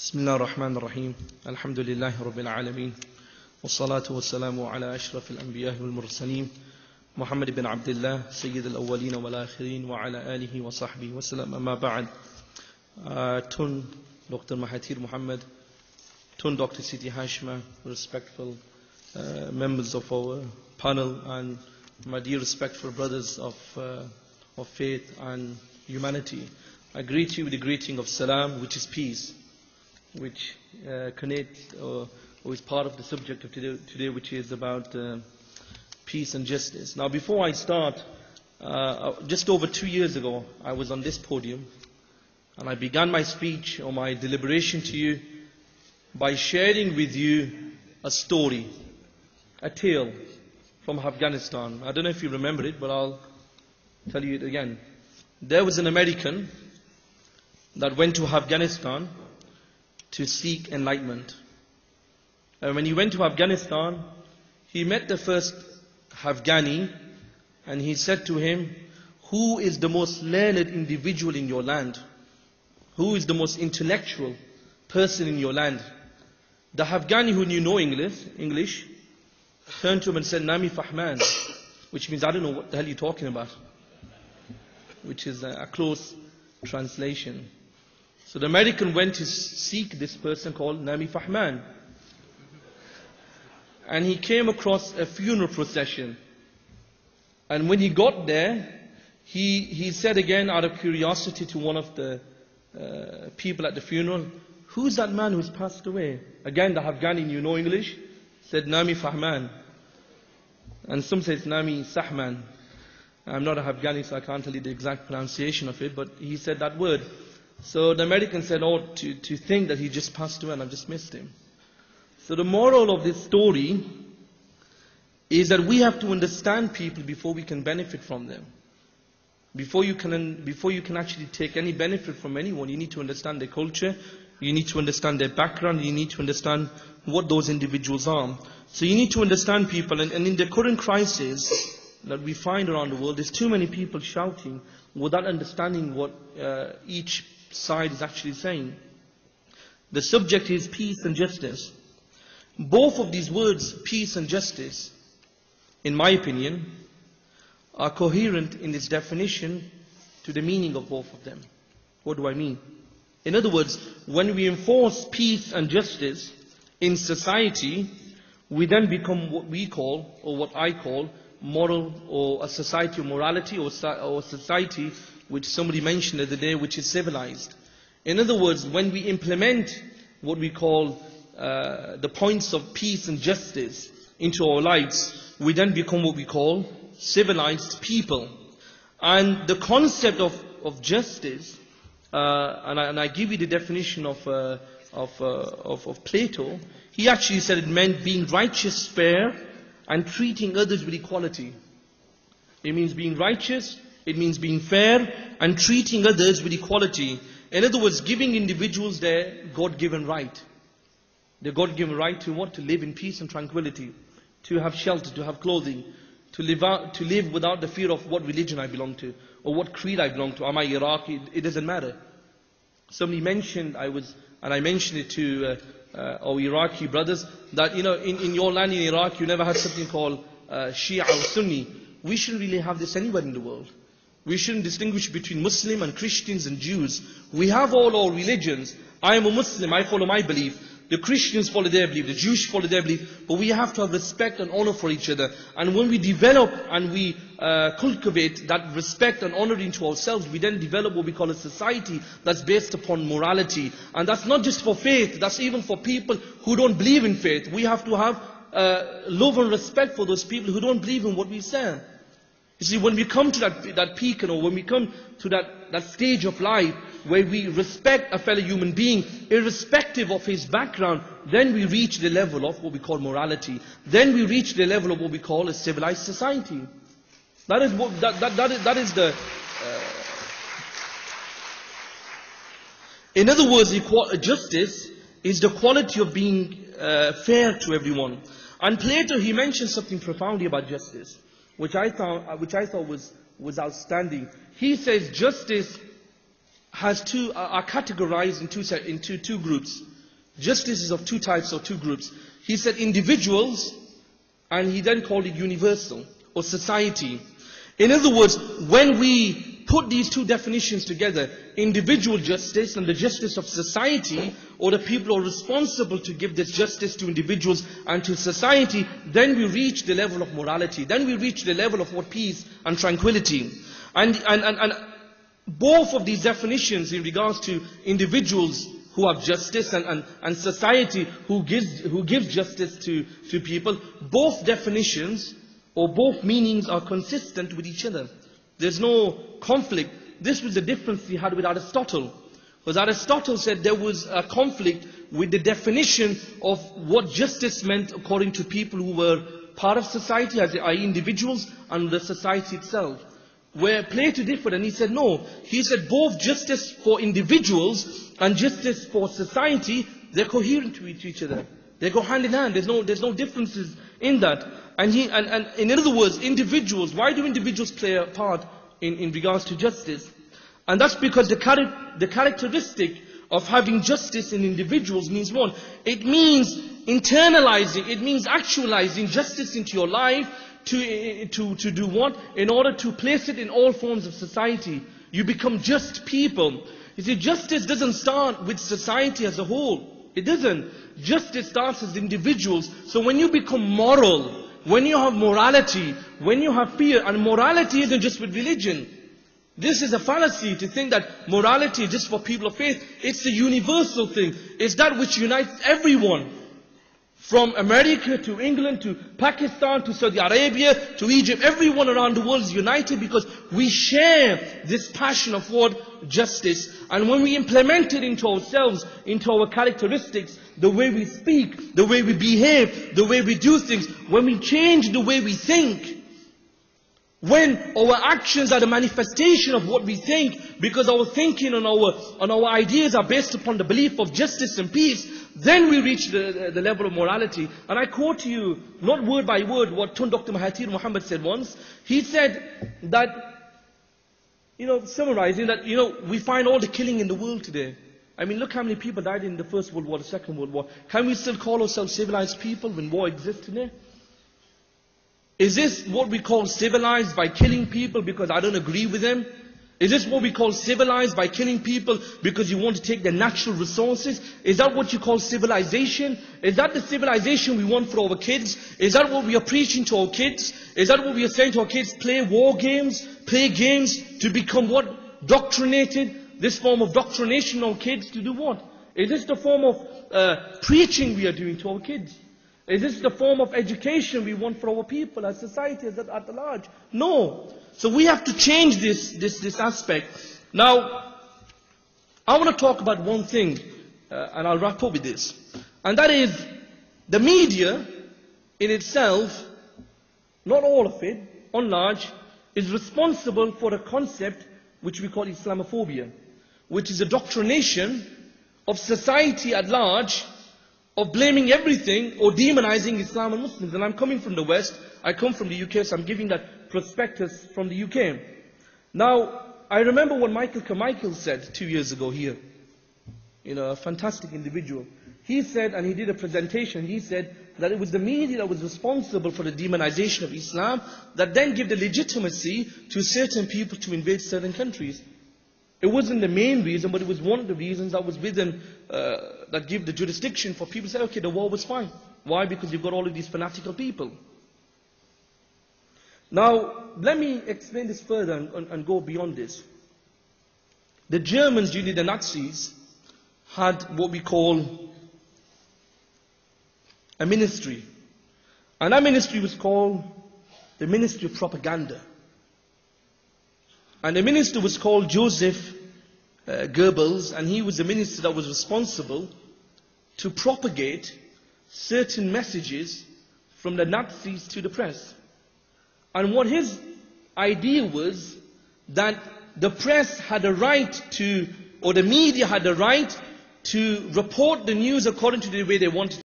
بسم الله الرحمن الرحيم الحمد لله رب العالمين والصلاة والسلام على أشرف الأنبياء والمرسلين محمد بن عبد الله سيد الأولين والآخرين وعلى آله وصحبه وسلم أما بعد. Tun Dr. Mahathir Muhammad, Tun Dr. Siti Hashma, respectful members of our panel, and my dear respectful brothers of faith and humanity. I greet you with the greeting of salam, which is peace, which connects or is part of the subject of today, which is about peace and justice. Now, before I start, just over 2 years ago, I was on this podium, and I began my speech or my deliberation to you by sharing with you a story, a tale from Afghanistan. I don't know if you remember it, but I'll tell you it again. There was an American that went to Afghanistan to seek enlightenment. And when he went to Afghanistan, he met the first Afghani, and he said to him, "Who is the most learned individual in your land? Who is the most intellectual person in your land?" The Afghani, who knew no English, turned to him and said, "Nami Fahman," which means, "I don't know what the hell you're talking about," which is a close translation. So the American went to seek this person called Nami Fahman. And he came across a funeral procession. And when he got there, he said again, out of curiosity, to one of the people at the funeral, "Who's that man who's passed away?" Again, the Afghani knew no English, said, "Nami Fahman." And some say it's Nami Sahman. I'm not a Afghani, so I can't tell you the exact pronunciation of it, but he said that word. So the American said, "Oh, to think that he just passed away and I've just missed him." So the moral of this story is that we have to understand people before we can benefit from them. Before you can actually take any benefit from anyone, you need to understand their culture, you need to understand their background, you need to understand what those individuals are. So you need to understand people, and in the current crisis that we find around the world, there's too many people shouting without understanding what each side is actually saying. The subject is peace and justice. Both of these words, peace and justice, in my opinion, are coherent in its definition to the meaning of both of them. What do I mean? In other words, when we enforce peace and justice in society, we then become what we call, or what I call, moral, or a society of morality, or a society which somebody mentioned the other day, which is civilized. In other words, when we implement what we call the points of peace and justice into our lives, we then become what we call civilized people. And the concept of justice, and I give you the definition of Plato. He actually said it meant being righteous, fair, and treating others with equality. It means being righteous, it means being fair, and treating others with equality. In other words, giving individuals their God-given right. The God-given right to what? To live in peace and tranquility, to have shelter, to have clothing, to live without the fear of what religion I belong to, or what creed I belong to. Am I Iraqi? It doesn't matter. Somebody mentioned, and I mentioned it to our Iraqi brothers, that in your land in Iraq, you never had something called Shia or Sunni. We shouldn't really have this anywhere in the world. We shouldn't distinguish between Muslim and Christians and Jews. We have all our religions. I am a Muslim, I follow my belief. The Christians follow their belief, the Jews follow their belief. But we have to have respect and honor for each other. And when we develop and we cultivate that respect and honor into ourselves, we then develop what we call a society that's based upon morality. And that's not just for faith, that's even for people who don't believe in faith. We have to have love and respect for those people who don't believe in what we say. You see, when we come to that peak, or when we come to that stage of life where we respect a fellow human being, irrespective of his background, then we reach the level of what we call morality. Then we reach the level of what we call a civilized society. That is the. In other words, justice is the quality of being fair to everyone. And Plato, he mentioned something profoundly about justice, which I thought was outstanding. He says justice are categorized into two groups. Justice is of two types or two groups. He said individuals, and he then called it universal or society. In other words, when we put these two definitions together, individual justice and the justice of society, or the people who are responsible to give this justice to individuals and to society, then we reach the level of morality. Then we reach the level of what peace and tranquility. And both of these definitions in regards to individuals who have justice and society who gives justice to people, both definitions or both meanings are consistent with each other. There's no conflict. This was the difference he had with Aristotle. Because Aristotle said there was a conflict with the definition of what justice meant according to people who were part of society, i.e. individuals, and the society itself. Where Plato differed, and he said no. He said both justice for individuals and justice for society, they're coherent to each other. They go hand in hand. There's no differences in that. And in other words, individuals, why do individuals play a part in regards to justice? And that's because the characteristic of having justice in individuals means what? It means internalizing, it means actualizing justice into your life to do what? In order to place it in all forms of society. You become just people. You see, justice doesn't start with society as a whole. It doesn't. Justice starts as individuals. So when you become moral, when you have morality, when you have fear, and morality isn't just with religion. This is a fallacy to think that morality is just for people of faith. It's a universal thing. It's that which unites everyone. From America to England to Pakistan to Saudi Arabia to Egypt, everyone around the world is united because we share this passion of what? Justice. And when we implement it into ourselves, into our characteristics, the way we speak, the way we behave, the way we do things, when we change the way we think, when our actions are the manifestation of what we think, because our thinking and our ideas are based upon the belief of justice and peace, then we reach the level of morality. And I quote to you, not word by word, what Dr. Mahathir Mohamad said once. He said that, summarizing that, we find all the killing in the world today. I mean, look how many people died in the First World War, the Second World War. Can we still call ourselves civilized people when war exists today? Is this what we call civilized, by killing people because I don't agree with them? Is this what we call civilized, by killing people because you want to take their natural resources? Is that what you call civilization? Is that the civilization we want for our kids? Is that what we are preaching to our kids? Is that what we are saying to our kids? Play war games, play games to become what? Doctrinated? This form of doctrination of kids to do what? Is this the form of preaching we are doing to our kids? Is this the form of education we want for our people, as society at large? No. So we have to change this aspect. Now, I want to talk about one thing, and I'll wrap up with this. And that is, the media in itself, not all of it, on large, is responsible for a concept which we call Islamophobia, which is a doctrination of society at large, of blaming everything or demonizing Islam and Muslims. And I'm coming from the West, I come from the UK, so I'm giving that prospectus from the UK. Now, I remember what Michael Carmichael said 2 years ago here. A fantastic individual. He said, and he did a presentation, he said that it was the media that was responsible for the demonization of Islam, that then gave the legitimacy to certain people to invade certain countries. It wasn't the main reason, but it was one of the reasons that was within, that gave the jurisdiction for people to say, okay, the war was fine. Why? Because you've got all of these fanatical people. Now, let me explain this further and go beyond this. The Germans, during the Nazis, had what we call a ministry. And that ministry was called the Ministry of Propaganda. And the minister was called Joseph Goebbels, and he was the minister that was responsible to propagate certain messages from the Nazis to the press. And what his idea was, that the press had a right to, or the media had a right to report the news according to the way they wanted